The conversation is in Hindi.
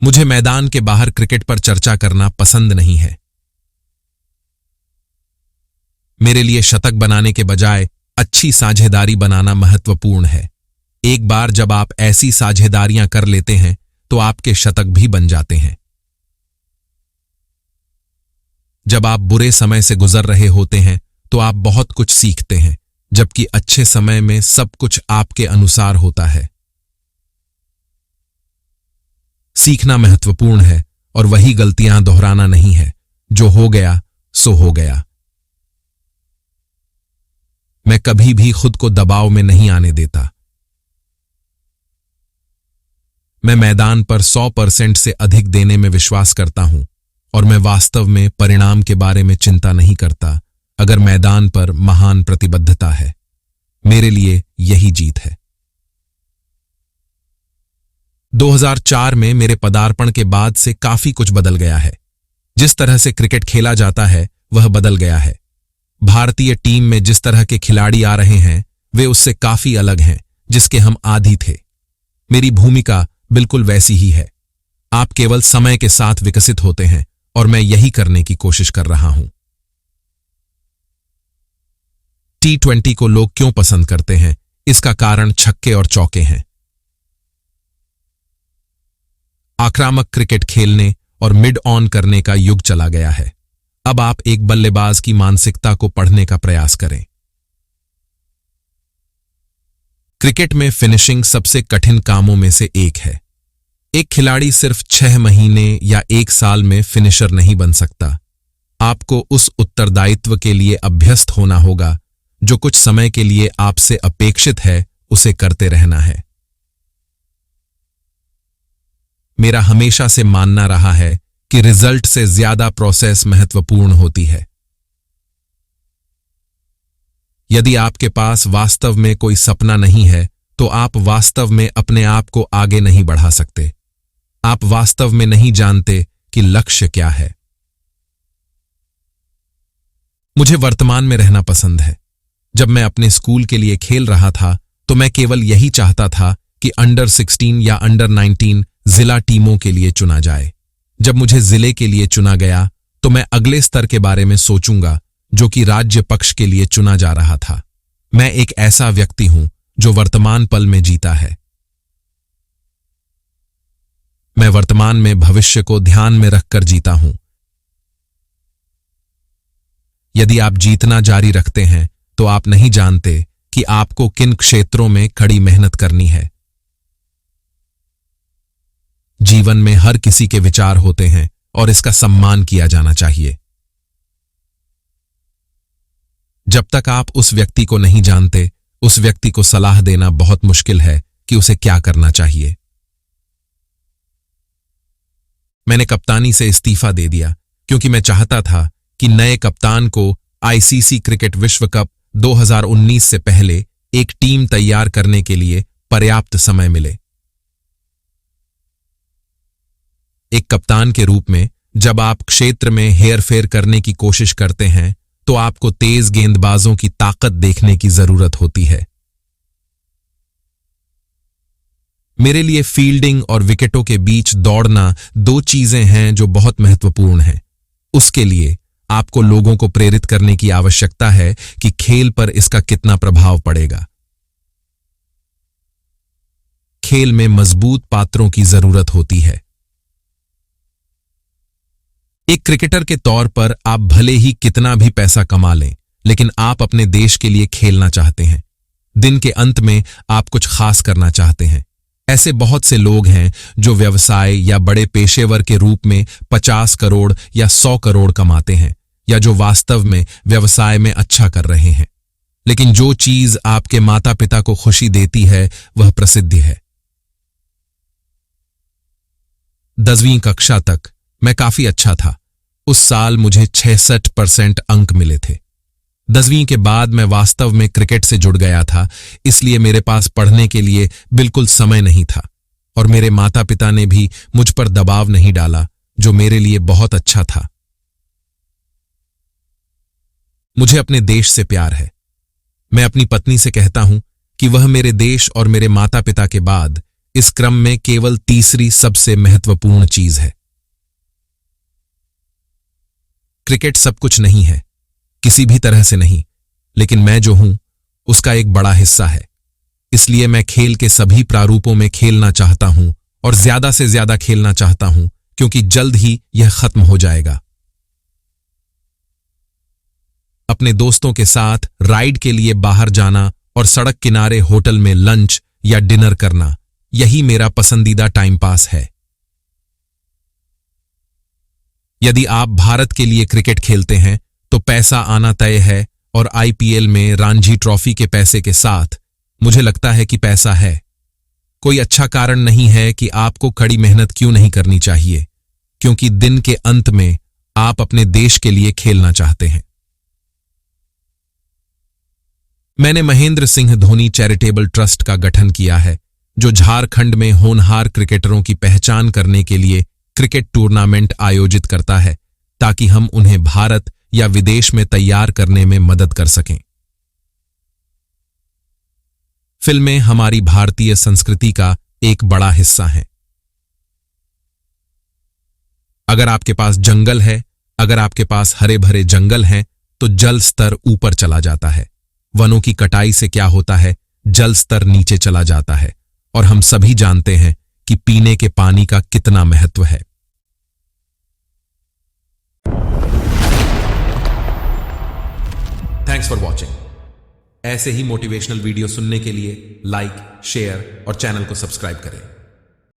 मुझे मैदान के बाहर क्रिकेट पर चर्चा करना पसंद नहीं है। मेरे लिए शतक बनाने के बजाय अच्छी साझेदारी बनाना महत्वपूर्ण है। एक बार जब आप ऐसी साझेदारियां कर लेते हैं तो आपके शतक भी बन जाते हैं। जब आप बुरे समय से गुजर रहे होते हैं तो आप बहुत कुछ सीखते हैं, जबकि अच्छे समय में सब कुछ आपके अनुसार होता है। सीखना महत्वपूर्ण है और वही गलतियां दोहराना नहीं है। जो हो गया सो हो गया। मैं कभी भी खुद को दबाव में नहीं आने देता। मैं मैदान पर 100% से अधिक देने में विश्वास करता हूं और मैं वास्तव में परिणाम के बारे में चिंता नहीं करता। अगर मैदान पर महान प्रतिबद्धता है, मेरे लिए यही जीत है। 2004 में मेरे पदार्पण के बाद से काफी कुछ बदल गया है। जिस तरह से क्रिकेट खेला जाता है वह बदल गया है। भारतीय टीम में जिस तरह के खिलाड़ी आ रहे हैं वे उससे काफी अलग हैं जिसके हम आदी थे। मेरी भूमिका बिल्कुल वैसी ही है। आप केवल समय के साथ विकसित होते हैं और मैं यही करने की कोशिश कर रहा हूं। T20 को लोग क्यों पसंद करते हैं? इसका कारण छक्के और चौके हैं। आक्रामक क्रिकेट खेलने और मिड ऑन करने का युग चला गया है। अब आप एक बल्लेबाज की मानसिकता को पढ़ने का प्रयास करें। क्रिकेट में फिनिशिंग सबसे कठिन कामों में से एक है। एक खिलाड़ी सिर्फ 6 महीने या 1 साल में फिनिशर नहीं बन सकता। आपको उस उत्तरदायित्व के लिए अभ्यस्त होना होगा जो कुछ समय के लिए आपसे अपेक्षित है, उसे करते रहना है। मेरा हमेशा से मानना रहा है कि रिजल्ट से ज्यादा प्रोसेस महत्वपूर्ण होती है। यदि आपके पास वास्तव में कोई सपना नहीं है तो आप वास्तव में अपने आप को आगे नहीं बढ़ा सकते। आप वास्तव में नहीं जानते कि लक्ष्य क्या है। मुझे वर्तमान में रहना पसंद है। जब मैं अपने स्कूल के लिए खेल रहा था तो मैं केवल यही चाहता था कि अंडर 16 या अंडर 19 जिला टीमों के लिए चुना जाए। जब मुझे जिले के लिए चुना गया तो मैं अगले स्तर के बारे में सोचूंगा जो कि राज्य पक्ष के लिए चुना जा रहा था। मैं एक ऐसा व्यक्ति हूं जो वर्तमान पल में जीता है। मैं वर्तमान में भविष्य को ध्यान में रखकर जीता हूं। यदि आप जीतना जारी रखते हैं तो आप नहीं जानते कि आपको किन क्षेत्रों में कड़ी मेहनत करनी है। जीवन में हर किसी के विचार होते हैं और इसका सम्मान किया जाना चाहिए। जब तक आप उस व्यक्ति को नहीं जानते, उस व्यक्ति को सलाह देना बहुत मुश्किल है कि उसे क्या करना चाहिए। मैंने कप्तानी से इस्तीफा दे दिया क्योंकि मैं चाहता था कि नए कप्तान को आईसीसी क्रिकेट विश्व कप 2019 से पहले एक टीम तैयार करने के लिए पर्याप्त समय मिले। एक कप्तान के रूप में जब आप क्षेत्र में हेरफेर करने की कोशिश करते हैं तो आपको तेज गेंदबाजों की ताकत देखने की जरूरत होती है। मेरे लिए फील्डिंग और विकेटों के बीच दौड़ना 2 चीजें हैं जो बहुत महत्वपूर्ण हैं। उसके लिए आपको लोगों को प्रेरित करने की आवश्यकता है कि खेल पर इसका कितना प्रभाव पड़ेगा। खेल में मजबूत पात्रों की जरूरत होती है। एक क्रिकेटर के तौर पर आप भले ही कितना भी पैसा कमा लें, लेकिन आप अपने देश के लिए खेलना चाहते हैं। दिन के अंत में आप कुछ खास करना चाहते हैं। ऐसे बहुत से लोग हैं जो व्यवसाय या बड़े पेशेवर के रूप में 50 करोड़ या 100 करोड़ कमाते हैं, या जो वास्तव में व्यवसाय में अच्छा कर रहे हैं। लेकिन जो चीज आपके माता पिता को खुशी देती है वह प्रसिद्धि है। 10वीं कक्षा तक मैं काफी अच्छा था। उस साल मुझे 66% अंक मिले थे। 10वीं के बाद मैं वास्तव में क्रिकेट से जुड़ गया था, इसलिए मेरे पास पढ़ने के लिए बिल्कुल समय नहीं था और मेरे माता पिता ने भी मुझ पर दबाव नहीं डाला, जो मेरे लिए बहुत अच्छा था। मुझे अपने देश से प्यार है। मैं अपनी पत्नी से कहता हूं कि वह मेरे देश और मेरे माता पिता के बाद इस क्रम में केवल तीसरी सबसे महत्वपूर्ण चीज है। क्रिकेट सब कुछ नहीं है, किसी भी तरह से नहीं, लेकिन मैं जो हूं उसका एक बड़ा हिस्सा है। इसलिए मैं खेल के सभी प्रारूपों में खेलना चाहता हूं और ज्यादा से ज्यादा खेलना चाहता हूं, क्योंकि जल्द ही यह खत्म हो जाएगा। अपने दोस्तों के साथ राइड के लिए बाहर जाना और सड़क किनारे होटल में लंच या डिनर करना, यही मेरा पसंदीदा टाइम पास है। यदि आप भारत के लिए क्रिकेट खेलते हैं तो पैसा आना तय है, और आईपीएल में रणजी ट्रॉफी के पैसे के साथ मुझे लगता है कि पैसा है। कोई अच्छा कारण नहीं है कि आपको कड़ी मेहनत क्यों नहीं करनी चाहिए, क्योंकि दिन के अंत में आप अपने देश के लिए खेलना चाहते हैं। मैंने महेंद्र सिंह धोनी चैरिटेबल ट्रस्ट का गठन किया है, जो झारखंड में होनहार क्रिकेटरों की पहचान करने के लिए क्रिकेट टूर्नामेंट आयोजित करता है, ताकि हम उन्हें भारत या विदेश में तैयार करने में मदद कर सकें। फिल्में हमारी भारतीय संस्कृति का एक बड़ा हिस्सा हैं। अगर आपके पास जंगल है, अगर आपके पास हरे भरे जंगल हैं, तो जल स्तर ऊपर चला जाता है। वनों की कटाई से क्या होता है, जल स्तर नीचे चला जाता है, और हम सभी जानते हैं कि पीने के पानी का कितना महत्व है। Thanks for watching. ऐसे ही मोटिवेशनल वीडियो सुनने के लिए लाइक, शेयर और चैनल को सब्सक्राइब करें।